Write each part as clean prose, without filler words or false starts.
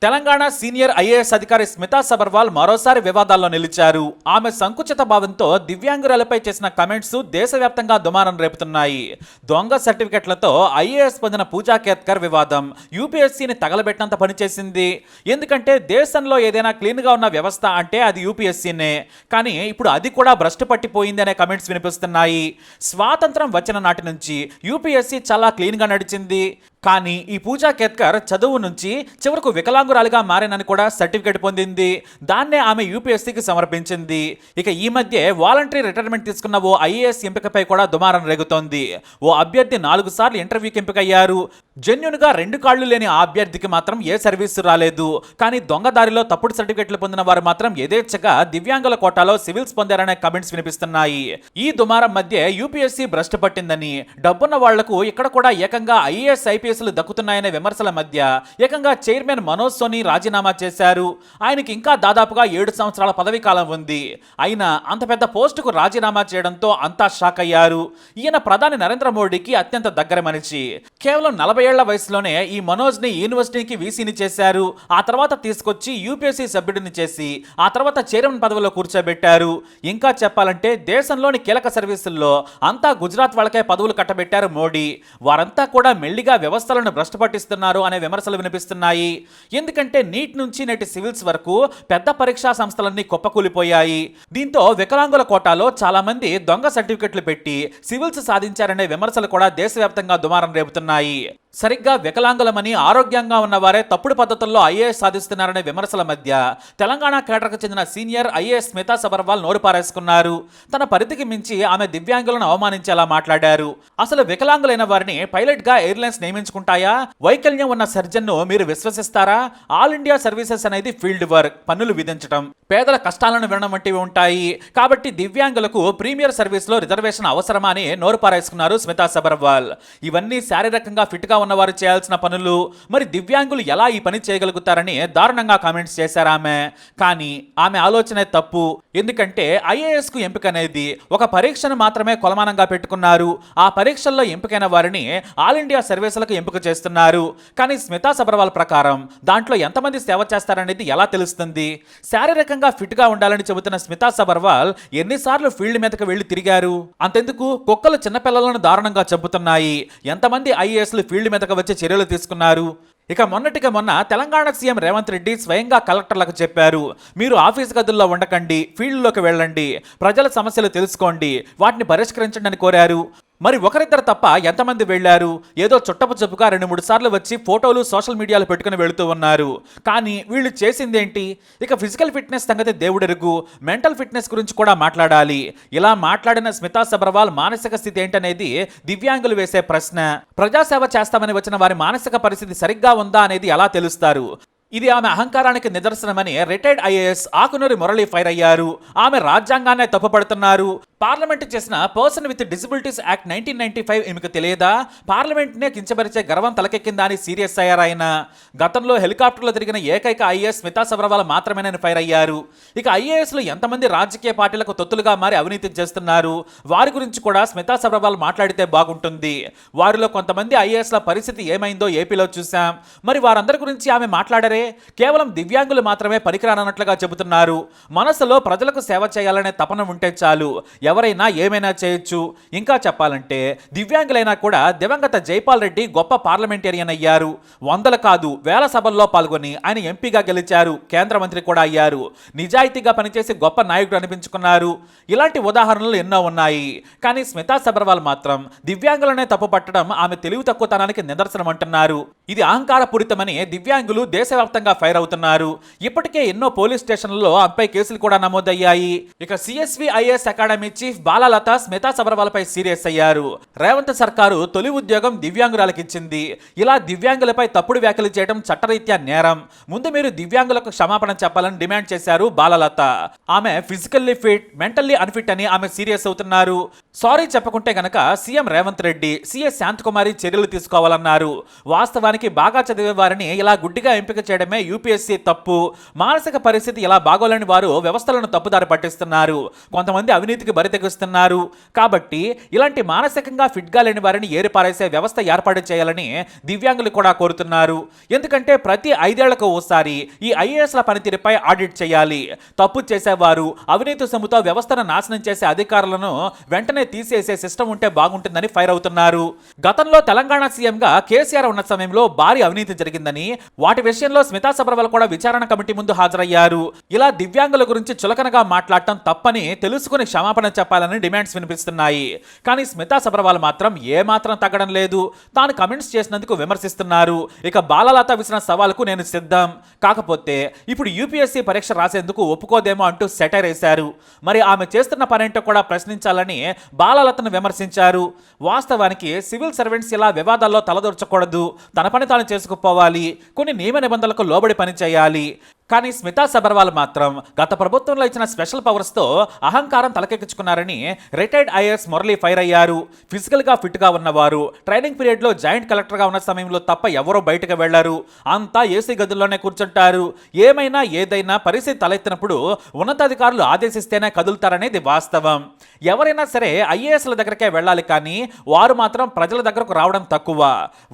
Telangana senior IAS అధికారి స్మితా సబర్వాల్ మరోసారి వివాదాల్లో నిలిచారు. ఆమె సంకుచిత భావంతో దివ్యాంగురాలపై చేసిన కమెంట్స్ దేశవ్యాప్తంగా దుమారం రేపుతున్నాయి. దొంగ సర్టిఫికెట్లతో ఐఏఎస్ పొందిన పూజా కేత్కర్ వివాదం యూపీఎస్సీని తగలబెట్టినంత పనిచేసింది. ఎందుకంటే దేశంలో ఏదైనా క్లీన్గా ఉన్న వ్యవస్థ అంటే అది యూపీఎస్సీనే. కానీ ఇప్పుడు అది కూడా భ్రష్టు పట్టిపోయింది అనే కమెంట్స్ వినిపిస్తున్నాయి. స్వాతంత్రం వచ్చిన నాటి నుంచి యూపీఎస్సీ చాలా క్లీన్గా నడిచింది. కానీ ఈ పూజా కేత్కర్ చదువు నుంచి చివరకు వికలాంగురాలిగా మారేనని కూడా సర్టిఫికేట్ పొందింది. దాన్నే ఆమె యూపీఎస్సీకి సమర్పించింది. ఇక ఈ మధ్య వాలంటరీ రిటైర్మెంట్ తీసుకున్న ఓ ఐఏఎస్ ఎంపికపై కూడా దుమారం రేగుతోంది. ఓ అభ్యర్థి 4 సార్లు ఇంటర్వ్యూకి ఎంపికయ్యారు. జెన్యున్గా 2 కాళ్లు లేని ఆ అభ్యర్థికి మాత్రం ఏ సర్వీసు రాలేదు. కానీ దొంగదారిలో తప్పుడు సర్టిఫికెట్లు పొందిన వారు మాత్రం యథేచ్ఛగా దివ్యాంగుల కోటాలో సివిల్స్ పొందారనే కమెంట్స్ వినిపిస్తున్నాయి. ఈ దుమారం మధ్య యూపీఎస్సీ భ్రష్టు పట్టిందని, డబ్బున్న వాళ్లకు ఇక్కడ కూడా ఏకంగా ఐఏఎస్ ఐపీఎస్ దక్కుతున్నాయనే విమర్శల మధ్య ఏకంగా చైర్మన్ మనోజ్ సోని రాజీనామా చేశారు. ఆయనకి ఇంకా దాదాపుగా 7 సంవత్సరాల పదవీ కాలం ఉంది. అయినా అంత పెద్ద పోస్టుకు రాజీనామా చేయడంతో అంతా షాక్ అయ్యారు. ఈయన ప్రధాని నరేంద్ర మోడీకి అత్యంత దగ్గర మనిషి. కేవలం 40 ఏళ్ల వయసులోనే ఈ మనోజ్ ని యూనివర్సిటీకి వీసీని చేశారు. ఆ తర్వాత తీసుకొచ్చి యూపీఎస్సీ సభ్యుడిని చేసి ఆ తర్వాత చైర్మన్ పదవిలో కూర్చోబెట్టారు. ఇంకా చెప్పాలంటే దేశంలోని కీలక సర్వీసుల్లో అంతా గుజరాత్ వాళ్ళకే పదవులు కట్టబెట్టారు మోడీ. వారంతా కూడా మెల్లిగా వ్యవస్థలను భ్రష్టు పట్టిస్తున్నారు అనే విమర్శలు వినిపిస్తున్నాయి. ఎందుకంటే నీట్ నుంచి నేటి సివిల్స్ వరకు పెద్ద పరీక్షా సంస్థలన్నీ కుప్పకూలిపోయాయి. దీంతో వికలాంగుల కోటాలో చాలా మంది దొంగ సర్టిఫికెట్లు పెట్టి సివిల్స్ సాధించారనే విమర్శలు కూడా దేశవ్యాప్తంగా దుమారం రేపుతున్నాయి. సరిగ్గా వికలాంగులమని ఆరోగ్యంగా ఉన్నవారే తప్పుడు పద్ధతుల్లో ఐఏఎస్ సాధిస్తున్నారనే విమర్శల మధ్య తెలంగాణ కేడర్కు చెందిన సీనియర్ ఐఏఎస్ స్మితా సబర్వాల్ నోరు పారేసుకున్నారు. తన పరిధికి మించి ఆమె దివ్యాంగులను అవమానించేలా మాట్లాడారు. అసలు వికలాంగులైన వారిని పైలట్గా ఎయిర్లైన్స్ నియమించుకుంటాయా? వైకల్యం ఉన్న సర్జన్ను మీరు విశ్వసిస్తారా? ఆల్ ఇండియా సర్వీసెస్ అనేది ఫీల్డ్ వర్క్, పన్నులు విధించడం, పేదల కష్టాలను వినడం వంటివి ఉంటాయి. కాబట్టి దివ్యాంగులకు ప్రీమియర్ సర్వీస్లో రిజర్వేషన్ అవసరమా అని నోరు పారేసుకున్నారు స్మితా సబర్వాల్. ఇవన్నీ శారీరకంగా ఫిట్గా ఉన్నవారు చేయాల్సిన పనులు. మరి దివ్యాంగులు ఎలా ఈ పని చేయగలుగుతారని దారుణంగా కామెంట్స్ చేశారు ఆమె. కానీ ఆమె ఆలోచనే తప్పు. ఎందుకంటే ఐఏఎస్ కు ఎంపిక అనేది ఒక పరీక్షను మాత్రమే కొలమానంగా పెట్టుకున్నారు. ఆ పరీక్షల్లో ఎంపికైన వారిని ఆల్ ఇండియా సర్వీసులకు ఎంపిక చేస్తున్నారు. కానీ స్మితా సబర్వాల్ ప్రకారం దాంట్లో ఎంతమంది సేవ చేస్తారనేది ఎలా తెలుస్తుంది? శారీరకంగా ఫిట్ గా ఉండాలని చెబుతున్న స్మితా సబర్వాల్ ఎన్నిసార్లు ఫీల్డ్ మీదకి వెళ్లి తిరిగారు? అంతెందుకు కుక్కలు చిన్నపిల్లలను దారుణంగా చంపుతున్నాయి. ఎంతమంది ఐఏఎస్లు ఫీల్డ్ మీదకి వచ్చి చర్యలు తీసుకున్నారు? ఇక మొన్నటికి మొన్న తెలంగాణ సీఎం రేవంత్ రెడ్డి స్వయంగా కలెక్టర్లకు చెప్పారు, మీరు ఆఫీస్ గదుల్లో ఉండకండి, ఫీల్డ్లోకి వెళ్ళండి, ప్రజల సమస్యలు తెలుసుకోండి, వాటిని పరిష్కరించండి అని కోరారు. మరి ఒకరిద్దరు తప్ప ఎంతమంది వెళ్లారు? ఏదో చుట్టపు చెప్పుగా 2-3 సార్లు వచ్చి ఫోటోలు సోషల్ మీడియాలో పెట్టుకుని వెళుతూ ఉన్నారు. కానీ వీళ్ళు చేసిందేంటి? ఇక ఫిజికల్ ఫిట్నెస్ సంగతి దేవుడెరుగు, మెంటల్ ఫిట్నెస్ గురించి కూడా మాట్లాడాలి. ఇలా మాట్లాడిన స్మితా సబర్వాల్ మానసిక స్థితి ఏంటనేది దివ్యాంగులు వేసే ప్రశ్న. ప్రజాసేవ చేస్తామని వచ్చిన వారి మానసిక పరిస్థితి సరిగ్గా ఉందా అనేది ఎలా తెలుస్తారు? ఇది ఆమె అహంకారానికి నిదర్శనమని retired IAS Akunuri Murali fire అయ్యారు. ఆమె రాజ్యాంగాన్నే తప్పుపడుతున్నారు. పార్లమెంట్ చేసిన పర్సన్ విత్ డిసబిలిటీస్ యాక్ట్ 1995 ఈమెకు తెలియదా? పార్లమెంట్నే కించపరిచే గర్వం తలకెక్కిందా అని సీరియస్ అయ్యారు ఆయన. గతంలో హెలికాప్టర్లో తిరిగిన ఏకైక ఐఏఎస్ స్మితా సబర్వాల్ మాత్రమేనని ఫైర్ అయ్యారు. ఇక ఐఏఎస్లు ఎంతమంది రాజకీయ పార్టీలకు తొత్తులుగా మారి అవినీతి చేస్తున్నారు? వారి గురించి కూడా స్మితా సబర్వాల్ మాట్లాడితే బాగుంటుంది. వారిలో కొంతమంది ఐఏఎస్ల పరిస్థితి ఏమైందో ఏపీలో చూశాం. మరి వారందరి గురించి ఆమె మాట్లాడరే? కేవలం దివ్యాంగులు మాత్రమే పనికిరానట్లుగా చెబుతున్నారు. మనసులో ప్రజలకు సేవ చేయాలనే తపన ఉంటే చాలు, ఎవరైనా ఏమైనా చేయొచ్చు. ఇంకా చెప్పాలంటే దివ్యాంగులైనా కూడా దివంగత జైపాల్ రెడ్డి గొప్ప పార్లమెంటేరియన్ అయ్యారు. 100 కాదు 1000 సభల్లో పాల్గొని ఆయన ఎంపీగా గెలిచారు, కేంద్ర మంత్రి కూడా అయ్యారు. నిజాయితీగా పనిచేసి గొప్ప నాయకుడు అనిపించుకున్నారు. ఇలాంటి ఉదాహరణలు ఎన్నో ఉన్నాయి. కానీ స్మితా సబర్వాల్ మాత్రం దివ్యాంగులనే తప్పు పట్టడం ఆమె తెలివి తక్కువతనానికి నిదర్శనం అంటున్నారు. ఇది అహంకారపూరితమని దివ్యాంగులు దేశవ్యాప్తంగా ఫైర్ అవుతున్నారు. ఇప్పటికే ఎన్నో పోలీస్ స్టేషన్లలో ఆమెపై కేసులు కూడా నమోదయ్యాయి. ఇక C S V IAS academy chief Balalatha Smita Sabharwal పై సీరియస్ అయ్యారు. రేవంత్ సర్కారు తొలి ఉద్యోగం దివ్యాంగురాలకు ఇచ్చింది. ఇలా దివ్యాంగులపై తప్పుడు వ్యాఖ్యలు చేయడం చట్టరీత్యా నేరం. ముందు మీరు దివ్యాంగులకు క్షమాపణ చెప్పాలని డిమాండ్ చేశారు బాలలత. ఆమె ఫిజికల్లీ ఫిట్, మెంటల్లీ అన్ఫిట్ అని ఆమె సీరియస్ అవుతున్నారు. సారీ చెప్పకుంటే గనక సీఎం రేవంత్ రెడ్డి, సీఎస్ శాంతకుమారి చర్యలు తీసుకోవాలన్నారు. వాస్తవానికి బాగా చదివే వారిని ఇలా గుడ్డిగా ఎంపిక చేయడమే యూపీఎస్సీ తప్పు. మానసిక పరిస్థితి ఇలా బాగోలేని వారు వ్యవస్థలను తప్పుదారి పట్టిస్తున్నారు. కొంతమంది అవినీతికి బరితెగిస్తున్నారు. కాబట్టి ఇలాంటి మానసికంగా ఫిట్గా లేని వారిని ఏరిపారేసే వ్యవస్థ ఏర్పాటు చేయాలని దివ్యాంగులు కూడా కోరుతున్నారు. ఎందుకంటే ప్రతి 5 ఏళ్లకు ఓసారి ఈ ఐఏఎస్ల పనితీరుపై ఆడిట్ చేయాలి. తప్పు చేసేవారు, అవినీతి సొమ్ముతో వ్యవస్థను నాశనం చేసే అధికారులను వెంటనే తీసేసే సిస్టమ్ ఉంటే బాగుంటుందని ఫైర్ అవుతున్నారు. గతంలో తెలంగాణ సీఎంగా కేసీఆర్ ఉన్న సమయంలో భారీ అవినీతి జరిగిందని, వాటి విషయంలో స్మితా సబర్వాల్ కూడా విచారణ కమిటీ ముందు హాజరయ్యారు. ఇలా దివ్యాంగుల గురించి చులకనగా మాట్లాడటం తప్పని తెలుసుకుని క్షమాపణ చెప్పాలని డిమాండ్స్ వినిపిస్తున్నాయి. కానీ స్మితా సబర్వాల్ మాత్రం ఏమాత్రం తగ్గడం లేదు. తాను కమెంట్స్ చేసినందుకు విమర్శిస్తున్నారు. ఇక బాలలత విసిన సవాల్కు నేను సిద్ధం, కాకపోతే ఇప్పుడు యూపీఎస్సీ పరీక్ష రాసేందుకు ఒప్పుకోదేమో అంటూ సెటైర్ వేశారు. మరి ఆమె చేస్తున్న పనేంటో కూడా ప్రశ్నించాలని బాలలతను విమర్శించారు. వాస్తవానికి సివిల్ సర్వెంట్స్ ఇలా వివాదాల్లో తలదూర్చకూడదు. తన పని తాను చేసుకుపోవాలి. కొన్ని నియమ నిబంధనలకు లోబడి పని చేయాలి. కానీ స్మితా సబర్వాల్ మాత్రం గత ప్రభుత్వంలో ఇచ్చిన స్పెషల్ పవర్స్తో అహంకారం తలకెక్కించుకున్నారని రిటైర్డ్ ఐఏఎస్ మురళీ ఫైర్ అయ్యారు. ఫిజికల్గా ఫిట్గా ఉన్నవారు ట్రైనింగ్ పీరియడ్లో జాయింట్ కలెక్టర్గా ఉన్న సమయంలో తప్ప ఎవరో బయటకు వెళ్లారు. అంతా ఏసీ గదుల్లోనే కూర్చుంటారు. ఏమైనా ఏదైనా పరిస్థితి తలెత్తినప్పుడు ఉన్నతాధికారులు ఆదేశిస్తేనే కదులుతారనేది వాస్తవం. ఎవరైనా సరే ఐఏఎస్ల దగ్గరకే వెళ్ళాలి, కానీ వారు మాత్రం ప్రజల దగ్గరకు రావడం తక్కువ.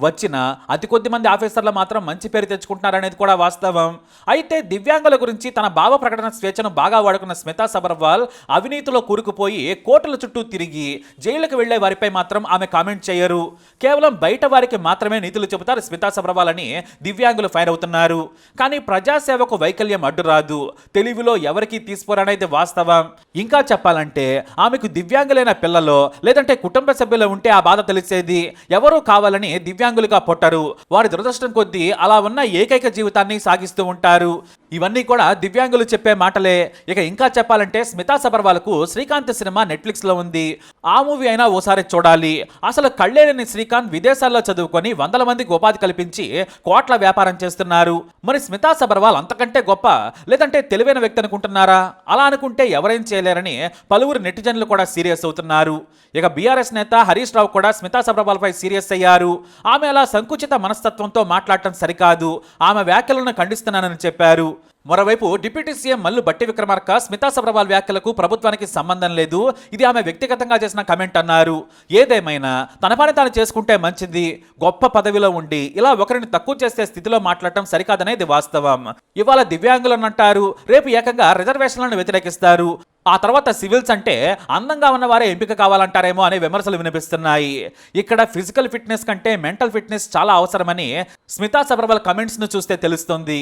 వచ్చిన అతి కొద్ది మంది ఆఫీసర్లు మాత్రం మంచి పేరు తెచ్చుకుంటున్నారనేది కూడా వాస్తవం. అయితే దివ్యాంగుల గురించి తన భావ ప్రకటన స్వేచ్ఛను బాగా వాడుకున్న స్మితా సబర్వాల్ అవినీతిలో కూరుకుపోయి కోర్టుల చుట్టూ తిరిగి జైలుకు వెళ్లే వారిపై మాత్రం ఆమె కామెంట్ చేయరు. కేవలం బయట వారికి మాత్రమే నీతులు చెబుతారు స్మితా సబర్వాల్ అని దివ్యాంగులు ఫైర్ అవుతున్నారు. కానీ ప్రజాసేవకు వైకల్యం అడ్డురాదు. తెలివిలో ఎవరికీ తీసుకోరనేది వాస్తవం. ఇంకా చెప్పాలంటే ఆమెకు దివ్యాంగులైన పిల్లలో లేదంటే కుటుంబ సభ్యులు ఉంటే ఆ బాధ తెలిసేది. ఎవరూ కావాలని దివ్యాంగులుగా పుట్టరు. వారి దురదృష్టం కొద్దీ అలా ఉన్న ఏకైక జీవితాన్ని సాగిస్తూ ఉంటారు. ఇవన్నీ కూడా దివ్యాంగులు చెప్పే మాటలే. ఇక ఇంకా చెప్పాలంటే స్మితా సబర్వాల్కు శ్రీకాంత్ సినిమా నెట్ఫ్లిక్స్లో ఉంది. ఆ మూవీ అయినా ఓసారి చూడాలి. అసలు కళ్ళేలేని శ్రీకాంత్ విదేశాల్లో చదువుకొని 100 మందికి ఉపాధి కల్పించి కోట్ల వ్యాపారం చేస్తున్నారు. మరి స్మితా సబర్వాల్ అంతకంటే గొప్ప, లేదంటే తెలివైన వ్యక్తి అనుకుంటున్నారా? అలా అనుకుంటే ఎవరేం చేయలేరని పలువురు నెటిజన్లు కూడా సీరియస్ అవుతున్నారు. ఇక బీఆర్ఎస్ నేత హరీష్ రావు కూడా స్మితా సబర్వాల్ పై సీరియస్ అయ్యారు. ఆమె అలా సంకుచిత మనస్తత్వంతో మాట్లాడటం సరికాదు, ఆమె వ్యాఖ్యలను ఖండిస్తున్నానని చెప్పారు. మరోవైపు డిప్యూటీ సీఎం మల్లు బట్టి విక్రమార్క స్మితా సబర్వాల్ వ్యాఖ్యలకు ప్రభుత్వానికి సంబంధం లేదు, ఇది ఆమె వ్యక్తిగతంగా చేసిన కమెంట్ అన్నారు. ఏదేమైనా తన పని తాను చేసుకుంటే మంచిది. గొప్ప పదవిలో ఉండి ఇలా ఒకరిని తక్కువ చేసే స్థితిలో మాట్లాడటం సరికాదనేది వాస్తవం. ఇవాళ దివ్యాంగులను అంటారు, రేపు ఏకంగా రిజర్వేషన్లను వ్యతిరేకిస్తారు. ఆ తర్వాత సివిల్స్ అంటే అందంగా ఉన్నవారే ఎంపిక కావాలంటారేమో అనే విమర్శలు వినిపిస్తున్నాయి. ఇక్కడ ఫిజికల్ ఫిట్నెస్ కంటే మెంటల్ ఫిట్నెస్ చాలా అవసరమని స్మితా సబర్వాల్ కమెంట్స్ను చూస్తే తెలుస్తుంది.